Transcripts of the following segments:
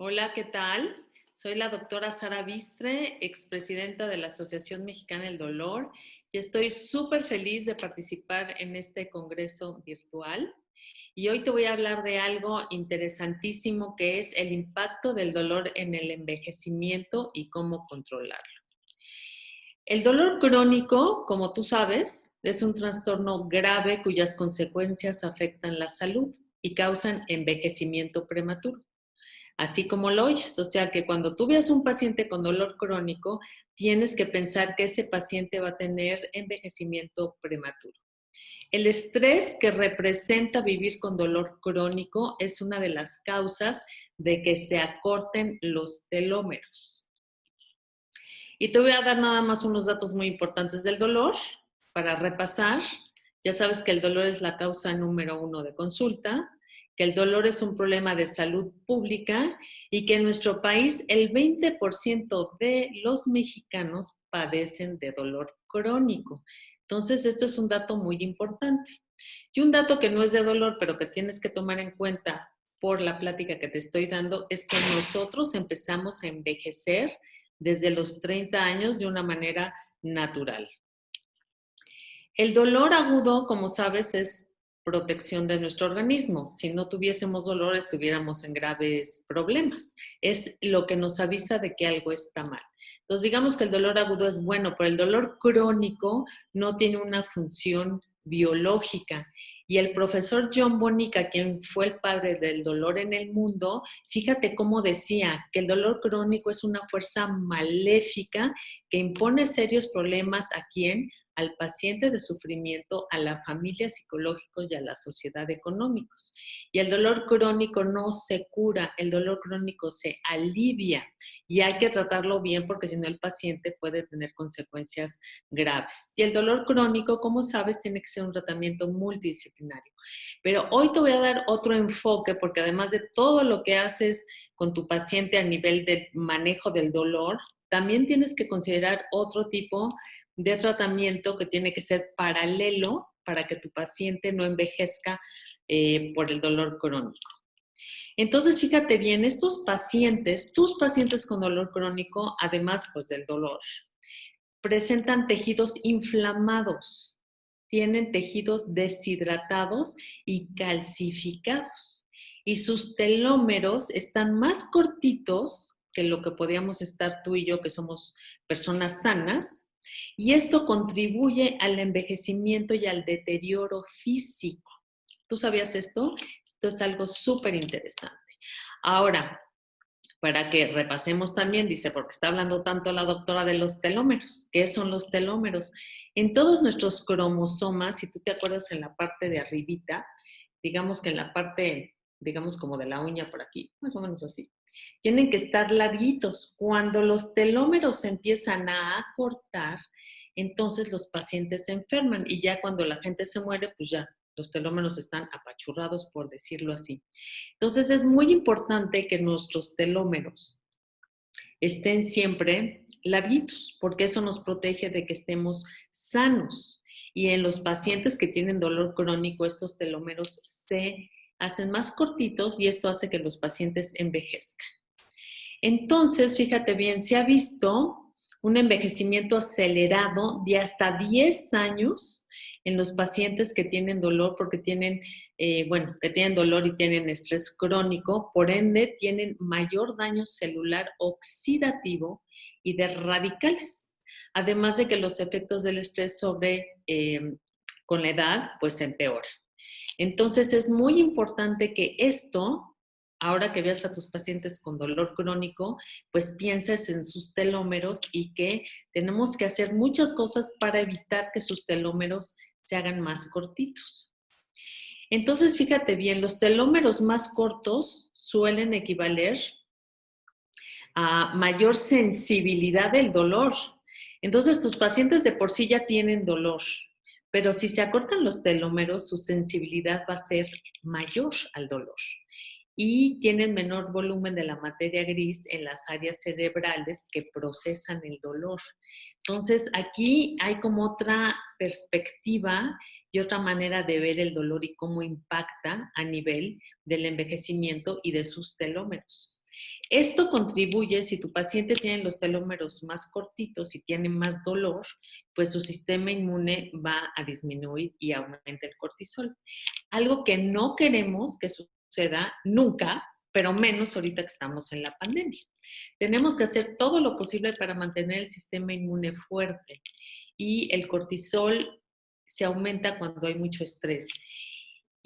Hola, ¿qué tal? Soy la doctora Sara Bistre, expresidenta de la Asociación Mexicana del Dolor, y estoy súper feliz de participar en este congreso virtual. Y hoy te voy a hablar de algo interesantísimo que es el impacto del dolor en el envejecimiento y cómo controlarlo. El dolor crónico, como tú sabes, es un trastorno grave cuyas consecuencias afectan la salud y causan envejecimiento prematuro. Así como lo oyes, o sea que cuando tú veas un paciente con dolor crónico, tienes que pensar que ese paciente va a tener envejecimiento prematuro. El estrés que representa vivir con dolor crónico es una de las causas de que se acorten los telómeros. Y te voy a dar nada más unos datos muy importantes del dolor para repasar. Ya sabes que el dolor es la causa número 1 de consulta, que el dolor es un problema de salud pública y que en nuestro país el 20% de los mexicanos padecen de dolor crónico. Entonces, esto es un dato muy importante. Y un dato que no es de dolor, pero que tienes que tomar en cuenta por la plática que te estoy dando, es que nosotros empezamos a envejecer desde los 30 años de una manera natural. El dolor agudo, como sabes, es protección de nuestro organismo. Si no tuviésemos dolor, estuviéramos en graves problemas. Es lo que nos avisa de que algo está mal. Entonces, digamos que el dolor agudo es bueno, pero el dolor crónico no tiene una función biológica. Y el profesor John Bonica, quien fue el padre del dolor en el mundo, fíjate cómo decía que el dolor crónico es una fuerza maléfica que impone serios problemas a quién, al paciente de sufrimiento, a la familia psicológicos y a la sociedad económicos. Y el dolor crónico no se cura, el dolor crónico se alivia y hay que tratarlo bien porque si no el paciente puede tener consecuencias graves. Y el dolor crónico, como sabes, tiene que ser un tratamiento multidisciplinario. Pero hoy te voy a dar otro enfoque porque además de todo lo que haces con tu paciente a nivel del manejo del dolor, también tienes que considerar otro tipo de tratamiento que tiene que ser paralelo para que tu paciente no envejezca por el dolor crónico. Entonces, fíjate bien, estos pacientes, tus pacientes con dolor crónico, además pues del dolor, presentan tejidos inflamados, tienen tejidos deshidratados y calcificados. Y sus telómeros están más cortitos que lo que podíamos estar tú y yo, que somos personas sanas, y esto contribuye al envejecimiento y al deterioro físico. ¿Tú sabías esto? Esto es algo súper interesante. Ahora, para que repasemos también, dice, porque está hablando tanto la doctora de los telómeros. ¿Qué son los telómeros? En todos nuestros cromosomas, si tú te acuerdas en la parte de arribita, digamos que en la parte, digamos como de la uña por aquí, más o menos así, tienen que estar larguitos. Cuando los telómeros se empiezan a acortar, entonces los pacientes se enferman y ya cuando la gente se muere, pues ya los telómeros están apachurrados, por decirlo así. Entonces es muy importante que nuestros telómeros estén siempre larguitos, porque eso nos protege de que estemos sanos. Y en los pacientes que tienen dolor crónico, estos telómeros se hacen más cortitos y esto hace que los pacientes envejezcan. Entonces, fíjate bien, se ha visto un envejecimiento acelerado de hasta 10 años en los pacientes que tienen dolor porque tienen, que tienen dolor y tienen estrés crónico, por ende tienen mayor daño celular oxidativo y de radicales. Además de que los efectos del estrés con la edad, pues empeoran. Entonces es muy importante que esto, ahora que veas a tus pacientes con dolor crónico, pues pienses en sus telómeros y que tenemos que hacer muchas cosas para evitar que sus telómeros se hagan más cortitos. Entonces, fíjate bien, los telómeros más cortos suelen equivaler a mayor sensibilidad del dolor. Entonces, tus pacientes de por sí ya tienen dolor, pero si se acortan los telómeros, su sensibilidad va a ser mayor al dolor y tienen menor volumen de la materia gris en las áreas cerebrales que procesan el dolor. Entonces, aquí hay como otra perspectiva y otra manera de ver el dolor y cómo impacta a nivel del envejecimiento y de sus telómeros. Esto contribuye, si tu paciente tiene los telómeros más cortitos y tiene más dolor, pues su sistema inmune va a disminuir y aumenta el cortisol. Algo que no queremos que suceda nunca, pero menos ahorita que estamos en la pandemia. Tenemos que hacer todo lo posible para mantener el sistema inmune fuerte y el cortisol se aumenta cuando hay mucho estrés.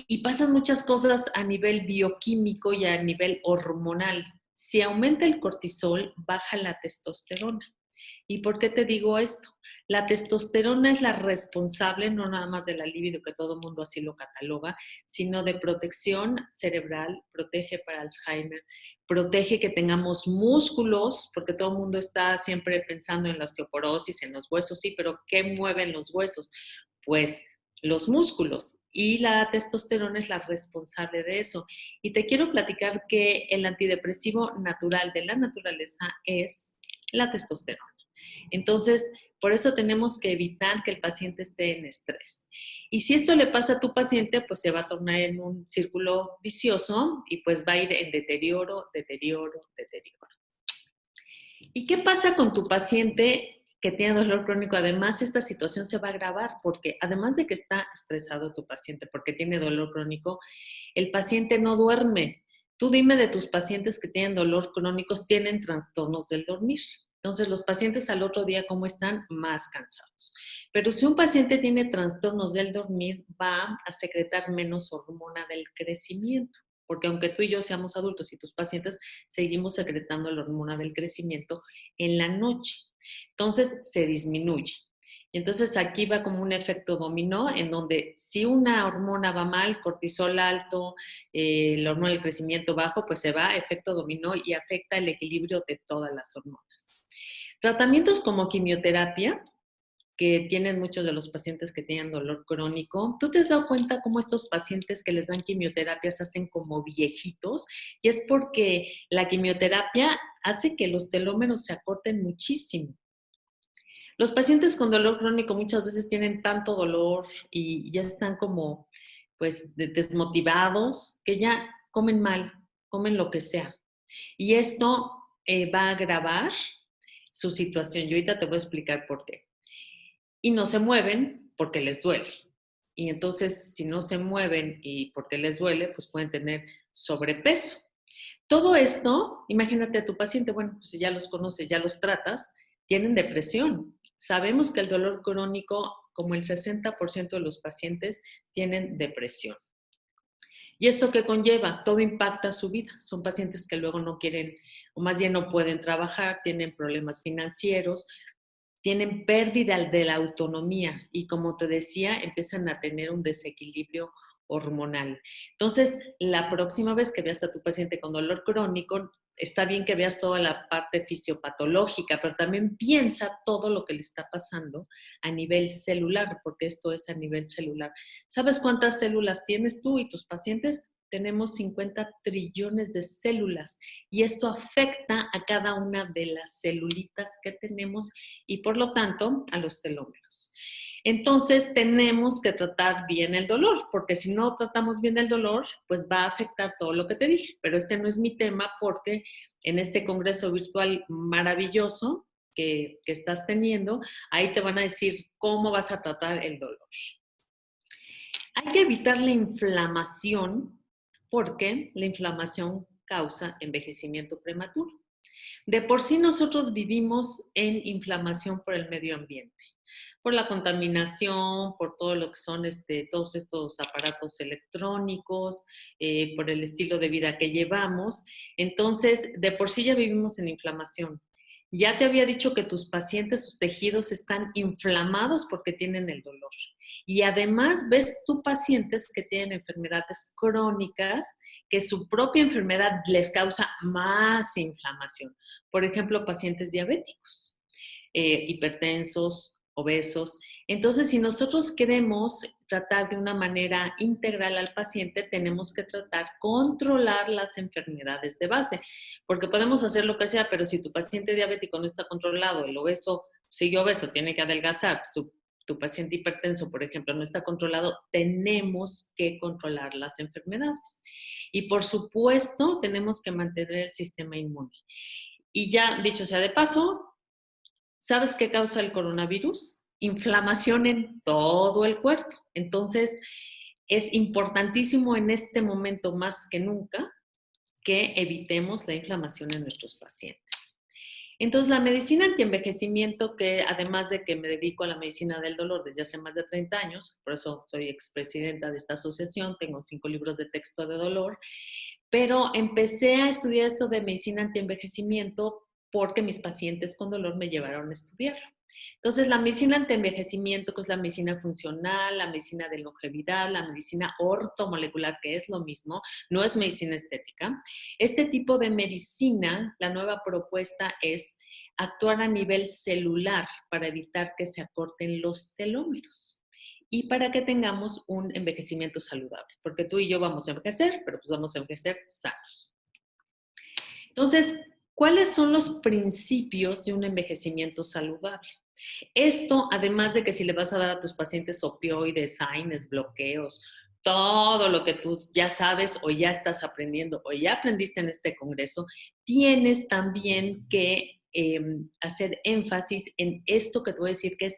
Y pasan muchas cosas a nivel bioquímico y a nivel hormonal. Si aumenta el cortisol, baja la testosterona. ¿Y por qué te digo esto? La testosterona es la responsable no nada más de la libido, que todo el mundo así lo cataloga, sino de protección cerebral, protege para Alzheimer, protege que tengamos músculos, porque todo el mundo está siempre pensando en la osteoporosis, en los huesos, sí, pero ¿qué mueven los huesos? Pues los músculos. Y la testosterona es la responsable de eso. Y te quiero platicar que el antidepresivo natural de la naturaleza es la testosterona. Entonces, por eso tenemos que evitar que el paciente esté en estrés. Y si esto le pasa a tu paciente, pues se va a tornar en un círculo vicioso y pues va a ir en deterioro, deterioro, deterioro. ¿Y qué pasa con tu paciente que tiene dolor crónico? Además, esta situación se va a agravar porque además de que está estresado tu paciente porque tiene dolor crónico, el paciente no duerme. Tú dime de tus pacientes que tienen dolor crónicos, tienen trastornos del dormir. Entonces, los pacientes al otro día, ¿cómo están? Más cansados. Pero si un paciente tiene trastornos del dormir, va a secretar menos hormona del crecimiento. Porque aunque tú y yo seamos adultos y tus pacientes, seguimos secretando la hormona del crecimiento en la noche. Entonces, se disminuye. Y entonces aquí va como un efecto dominó en donde si una hormona va mal, cortisol alto, la hormona del crecimiento bajo, pues se va a efecto dominó y afecta el equilibrio de todas las hormonas. Tratamientos como quimioterapia, que tienen muchos de los pacientes que tienen dolor crónico. ¿Tú te has dado cuenta cómo estos pacientes que les dan quimioterapia se hacen como viejitos? Y es porque la quimioterapia hace que los telómeros se acorten muchísimo. Los pacientes con dolor crónico muchas veces tienen tanto dolor y ya están como pues desmotivados que ya comen mal, comen lo que sea. Y esto va a agravar su situación. Yo ahorita te voy a explicar por qué. Y no se mueven porque les duele. Y entonces, si no se mueven y porque les duele, pues pueden tener sobrepeso. Todo esto, imagínate a tu paciente, bueno, pues ya los conoces, ya los tratas, tienen depresión. Sabemos que el dolor crónico, como el 60% de los pacientes, tienen depresión. ¿Y esto qué conlleva? Todo impacta su vida. Son pacientes que luego no quieren, o más bien no pueden trabajar, tienen problemas financieros, tienen pérdida de la autonomía y, como te decía, empiezan a tener un desequilibrio hormonal. Entonces, la próxima vez que veas a tu paciente con dolor crónico, está bien que veas toda la parte fisiopatológica, pero también piensa todo lo que le está pasando a nivel celular, porque esto es a nivel celular. ¿Sabes cuántas células tienes tú y tus pacientes? Tenemos 50 trillones de células y esto afecta a cada una de las celulitas que tenemos y por lo tanto a los telómeros. Entonces tenemos que tratar bien el dolor, porque si no tratamos bien el dolor, pues va a afectar todo lo que te dije. Pero este no es mi tema porque en este congreso virtual maravilloso que estás teniendo, ahí te van a decir cómo vas a tratar el dolor. Hay que evitar la inflamación porque la inflamación causa envejecimiento prematuro. De por sí nosotros vivimos en inflamación por el medio ambiente, por la contaminación, por todo lo que son todos estos aparatos electrónicos, por el estilo de vida que llevamos. Entonces, de por sí ya vivimos en inflamación. Ya te había dicho que tus pacientes, sus tejidos están inflamados porque tienen el dolor. Y además ves tú pacientes que tienen enfermedades crónicas, que su propia enfermedad les causa más inflamación. Por ejemplo, pacientes diabéticos, hipertensos, obesos. Entonces, si nosotros queremos tratar de una manera integral al paciente, tenemos que tratar, controlar las enfermedades de base, porque podemos hacer lo que sea, pero si tu paciente diabético no está controlado, el obeso sigue obeso, tiene que adelgazar, su tu paciente hipertenso, por ejemplo, no está controlado, tenemos que controlar las enfermedades. Y por supuesto, tenemos que mantener el sistema inmune. Y ya, dicho sea de paso, ¿sabes qué causa el coronavirus? Inflamación en todo el cuerpo. Entonces, es importantísimo en este momento más que nunca que evitemos la inflamación en nuestros pacientes. Entonces, la medicina antienvejecimiento, que además de que me dedico a la medicina del dolor desde hace más de 30 años, por eso soy expresidenta de esta asociación, tengo 5 libros de texto de dolor, pero empecé a estudiar esto de medicina antienvejecimiento porque mis pacientes con dolor me llevaron a estudiarlo. Entonces, la medicina antienvejecimiento, que es la medicina funcional, la medicina de longevidad, la medicina ortomolecular, que es lo mismo, no es medicina estética. Este tipo de medicina, la nueva propuesta es actuar a nivel celular para evitar que se acorten los telómeros y para que tengamos un envejecimiento saludable, porque tú y yo vamos a envejecer, pero pues vamos a envejecer sanos. Entonces, ¿cuáles son los principios de un envejecimiento saludable? Esto, además de que si le vas a dar a tus pacientes opioides, AINES, bloqueos, todo lo que tú ya sabes o ya estás aprendiendo o ya aprendiste en este congreso, tienes también que hacer énfasis en esto que te voy a decir que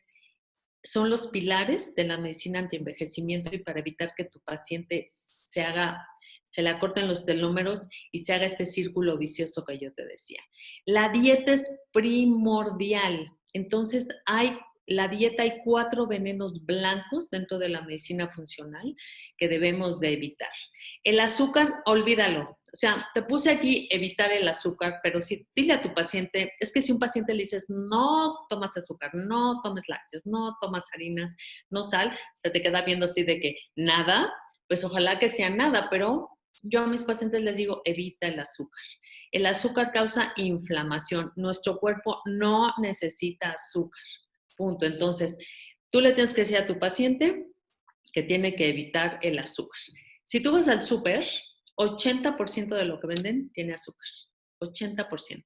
son los pilares de la medicina antienvejecimiento y para evitar que tu paciente se le acorten los telómeros y se haga este círculo vicioso que yo te decía. La dieta es primordial. Entonces, la dieta hay 4 venenos blancos dentro de la medicina funcional que debemos de evitar. El azúcar, olvídalo. O sea, te puse aquí evitar el azúcar, pero si dile a tu paciente, es que si un paciente le dices, no tomas azúcar, no tomes lácteos, no tomas harinas, no sal, se te queda viendo así de que nada, pues ojalá que sea nada, pero yo a mis pacientes les digo, evita el azúcar. El azúcar causa inflamación. Nuestro cuerpo no necesita azúcar. Punto. Entonces, tú le tienes que decir a tu paciente que tiene que evitar el azúcar. Si tú vas al súper, 80% de lo que venden tiene azúcar. 80%.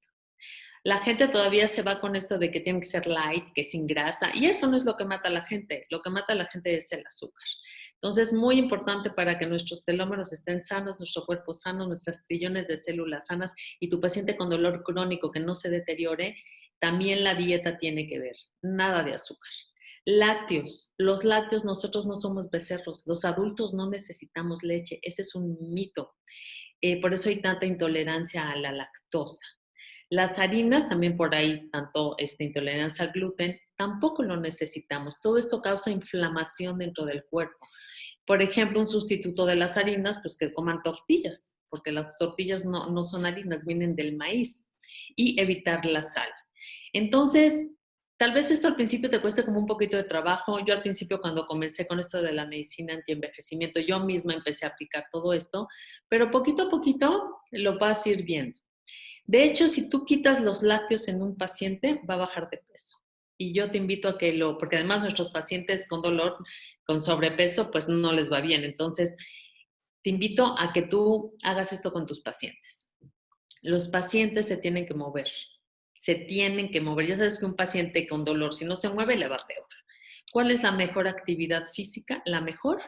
La gente todavía se va con esto de que tiene que ser light, que sin grasa, y eso no es lo que mata a la gente. Lo que mata a la gente es el azúcar. Entonces, muy importante para que nuestros telómeros estén sanos, nuestro cuerpo sano, nuestras trillones de células sanas y tu paciente con dolor crónico que no se deteriore, también la dieta tiene que ver. Nada de azúcar. Lácteos. Los lácteos, nosotros no somos becerros. Los adultos no necesitamos leche. Ese es un mito. Por eso hay tanta intolerancia a la lactosa. Las harinas, también por ahí, tanto intolerancia al gluten, tampoco lo necesitamos. Todo esto causa inflamación dentro del cuerpo. Por ejemplo, un sustituto de las harinas, pues que coman tortillas, porque las tortillas no son harinas, vienen del maíz. Y evitar la sal. Entonces, tal vez esto al principio te cueste como un poquito de trabajo. Yo al principio cuando comencé con esto de la medicina antienvejecimiento, yo misma empecé a aplicar todo esto, pero poquito a poquito lo vas a ir viendo. De hecho, si tú quitas los lácteos en un paciente, va a bajar de peso. Y yo te invito a que porque además nuestros pacientes con dolor, con sobrepeso, pues no les va bien. Entonces, te invito a que tú hagas esto con tus pacientes. Los pacientes se tienen que mover. Se tienen que mover. Ya sabes que un paciente con dolor, si no se mueve, le va peor. ¿Cuál es la mejor actividad física? La mejor,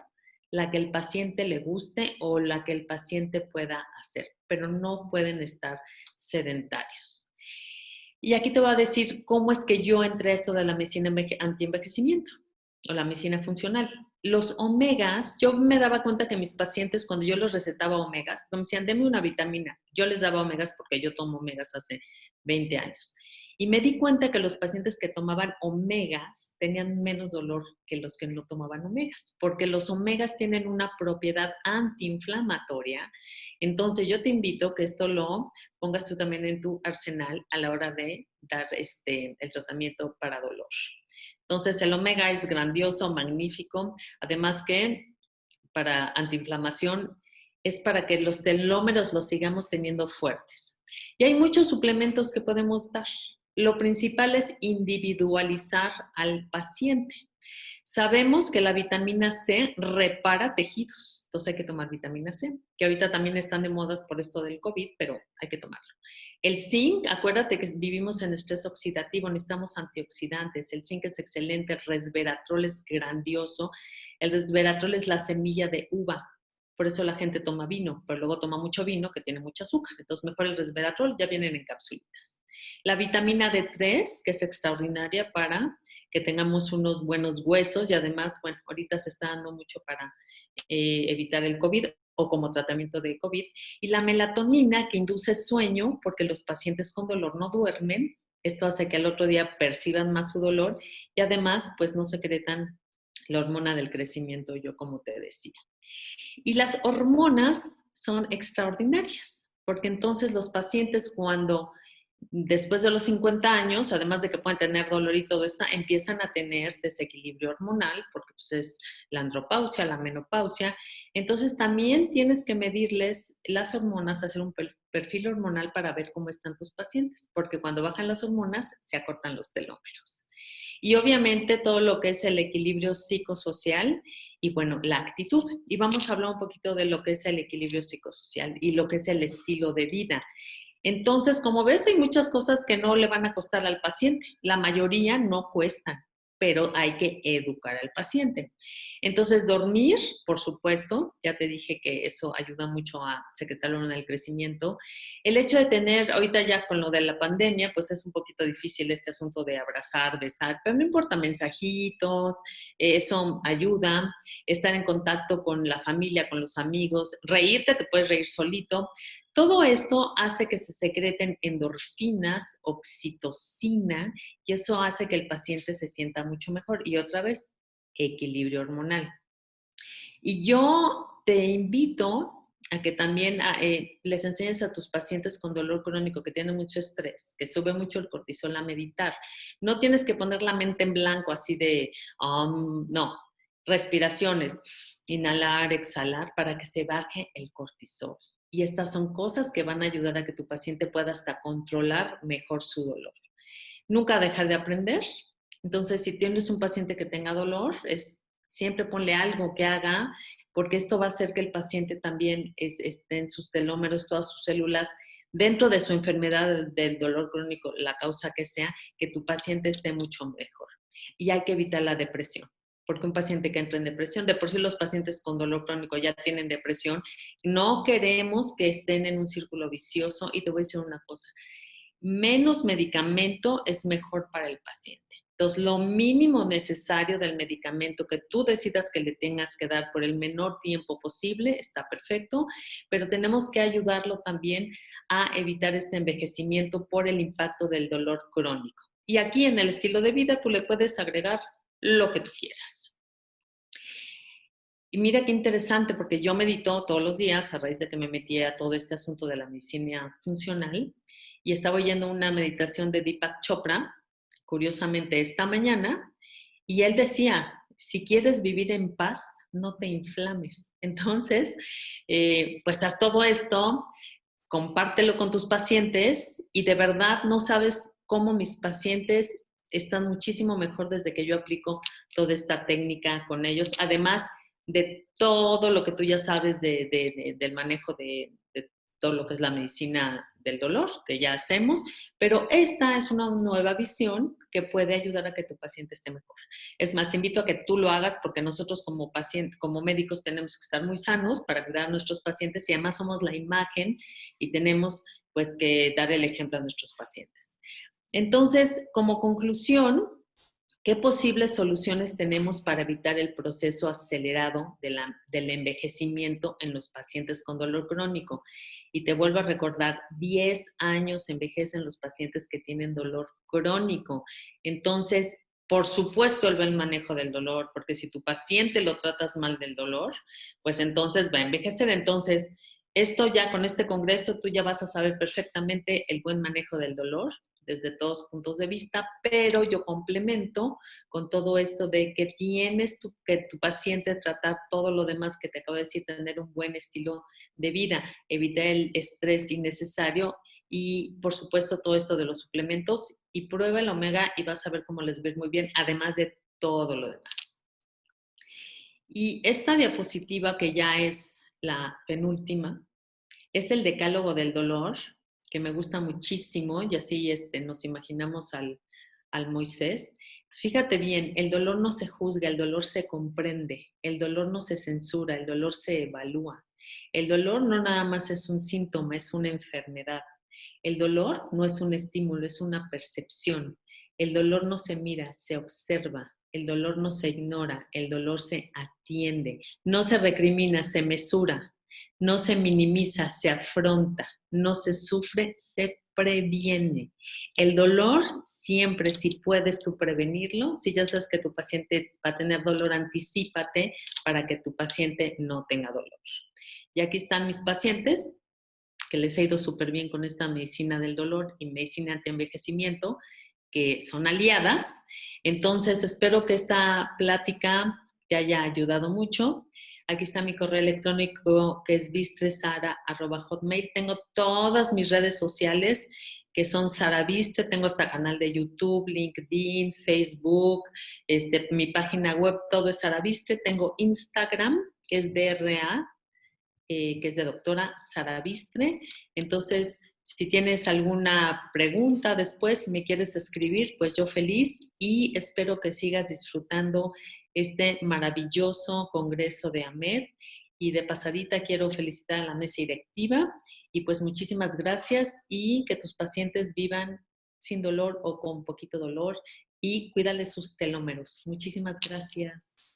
la que el paciente le guste o la que el paciente pueda hacer, pero no pueden estar sedentarios. Y aquí te voy a decir cómo es que yo entré a esto de la medicina antienvejecimiento o la medicina funcional. Los omegas, yo me daba cuenta que mis pacientes, cuando yo les recetaba omegas, me decían, deme una vitamina. Yo les daba omegas porque yo tomo omegas hace 20 años. Y me di cuenta que los pacientes que tomaban omegas tenían menos dolor que los que no tomaban omegas, porque los omegas tienen una propiedad antiinflamatoria. Entonces, yo te invito a que esto lo pongas tú también en tu arsenal a la hora de dar el tratamiento para dolor. Entonces, el omega es grandioso, magnífico. Además que para antiinflamación es para que los telómeros los sigamos teniendo fuertes. Y hay muchos suplementos que podemos dar. Lo principal es individualizar al paciente. Sabemos que la vitamina C repara tejidos, entonces hay que tomar vitamina C, que ahorita también están de modas por esto del COVID, pero hay que tomarlo. El zinc, acuérdate que vivimos en estrés oxidativo, necesitamos antioxidantes. El zinc es excelente, el resveratrol es grandioso. El resveratrol es la semilla de uva. Por eso la gente toma vino, pero luego toma mucho vino que tiene mucho azúcar. Entonces, mejor el resveratrol, ya vienen en capsulitas. La vitamina D3, que es extraordinaria para que tengamos unos buenos huesos y además, bueno, ahorita se está dando mucho para evitar el COVID o como tratamiento de COVID. Y la melatonina, que induce sueño, porque los pacientes con dolor no duermen. Esto hace que al otro día perciban más su dolor y además, pues no secretan la hormona del crecimiento, yo como te decía. Y las hormonas son extraordinarias, porque entonces los pacientes cuando después de los 50 años, además de que pueden tener dolor y todo esto, empiezan a tener desequilibrio hormonal, porque pues, es la andropausia, la menopausia. Entonces también tienes que medirles las hormonas, hacer un perfil hormonal para ver cómo están tus pacientes, porque cuando bajan las hormonas se acortan los telómeros. Y obviamente todo lo que es el equilibrio psicosocial y bueno, la actitud. Y vamos a hablar un poquito de lo que es el equilibrio psicosocial y lo que es el estilo de vida. Entonces, como ves, hay muchas cosas que no le van a costar al paciente. La mayoría no cuestan, pero hay que educar al paciente. Entonces, dormir, por supuesto, ya te dije que eso ayuda mucho a secretar hormona del crecimiento. El hecho de tener, ahorita ya con lo de la pandemia, pues es un poquito difícil este asunto de abrazar, besar, pero no importa, mensajitos, eso ayuda. Estar en contacto con la familia, con los amigos, reírte, te puedes reír solito. Todo esto hace que se secreten endorfinas, oxitocina, y eso hace que el paciente se sienta mucho mejor. Y otra vez, equilibrio hormonal. Y yo te invito a que también les enseñes a tus pacientes con dolor crónico que tienen mucho estrés, que sube mucho el cortisol, a meditar. No tienes que poner la mente en blanco así de, no, respiraciones, inhalar, exhalar para que se baje el cortisol. Y estas son cosas que van a ayudar a que tu paciente pueda hasta controlar mejor su dolor. Nunca dejar de aprender. Entonces, si tienes un paciente que tenga dolor, siempre ponle algo que haga, porque esto va a hacer que el paciente también esté en sus telómeros, todas sus células, dentro de su enfermedad del dolor crónico, la causa que sea, que tu paciente esté mucho mejor. Y hay que evitar la depresión, porque un paciente que entra en depresión, de por sí los pacientes con dolor crónico ya tienen depresión, no queremos que estén en un círculo vicioso. Y te voy a decir una cosa, menos medicamento es mejor para el paciente. Entonces, lo mínimo necesario del medicamento que tú decidas que le tengas que dar por el menor tiempo posible está perfecto, pero tenemos que ayudarlo también a evitar este envejecimiento por el impacto del dolor crónico. Y aquí en el estilo de vida tú le puedes agregar lo que tú quieras. Y mira qué interesante, porque yo medito todos los días a raíz de que me metí a todo este asunto de la medicina funcional y estaba oyendo una meditación de Deepak Chopra, curiosamente esta mañana, y él decía, si quieres vivir en paz, no te inflames. Entonces, pues haz todo esto, compártelo con tus pacientes y de verdad no sabes cómo mis pacientes están muchísimo mejor desde que yo aplico toda esta técnica con ellos. Además de todo lo que tú ya sabes del manejo de todo lo que es la medicina del dolor, que ya hacemos, pero esta es una nueva visión que puede ayudar a que tu paciente esté mejor. Es más, te invito a que tú lo hagas porque nosotros como pacientes, como médicos tenemos que estar muy sanos para cuidar a nuestros pacientes y además somos la imagen y tenemos pues que dar el ejemplo a nuestros pacientes. Entonces, como conclusión, ¿qué posibles soluciones tenemos para evitar el proceso acelerado del envejecimiento en los pacientes con dolor crónico? Y te vuelvo a recordar, 10 años envejecen los pacientes que tienen dolor crónico. Entonces, por supuesto, el buen manejo del dolor, porque si tu paciente lo tratas mal del dolor, pues entonces va a envejecer. Entonces, esto ya con este congreso tú ya vas a saber perfectamente el buen manejo del dolor desde todos puntos de vista, pero yo complemento con todo esto de que tienes que tu paciente tratar todo lo demás que te acabo de decir, tener un buen estilo de vida, evitar el estrés innecesario y, por supuesto, todo esto de los suplementos y prueba el omega y vas a ver cómo les va muy bien, además de todo lo demás. Y esta diapositiva, que ya es la penúltima, es el decálogo del dolor, que me gusta muchísimo, y así nos imaginamos al Moisés. Fíjate bien, el dolor no se juzga, el dolor se comprende, el dolor no se censura, el dolor se evalúa. El dolor no nada más es un síntoma, es una enfermedad. El dolor no es un estímulo, es una percepción. El dolor no se mira, se observa. El dolor no se ignora, el dolor se atiende. No se recrimina, se mesura. No se minimiza, se afronta. No se sufre, se previene. El dolor siempre, si puedes tú prevenirlo, si ya sabes que tu paciente va a tener dolor, anticípate para que tu paciente no tenga dolor. Y aquí están mis pacientes, que les ha ido súper bien con esta medicina del dolor y medicina antienvejecimiento, que son aliadas. Entonces, espero que esta plática te haya ayudado mucho. Aquí está mi correo electrónico, que es bistresara@hotmail. Tengo todas mis redes sociales, que son Sara Bistre. Tengo hasta canal de YouTube, LinkedIn, Facebook, mi página web, todo es Sara Bistre. Tengo Instagram, que es DRA, que es de doctora Sara Bistre. Entonces, si tienes alguna pregunta después, si me quieres escribir, pues yo feliz, y espero que sigas disfrutando este maravilloso congreso de AMED. Y de pasadita quiero felicitar a la mesa directiva, y pues muchísimas gracias, y que tus pacientes vivan sin dolor o con poquito dolor, y cuídale sus telómeros. Muchísimas gracias.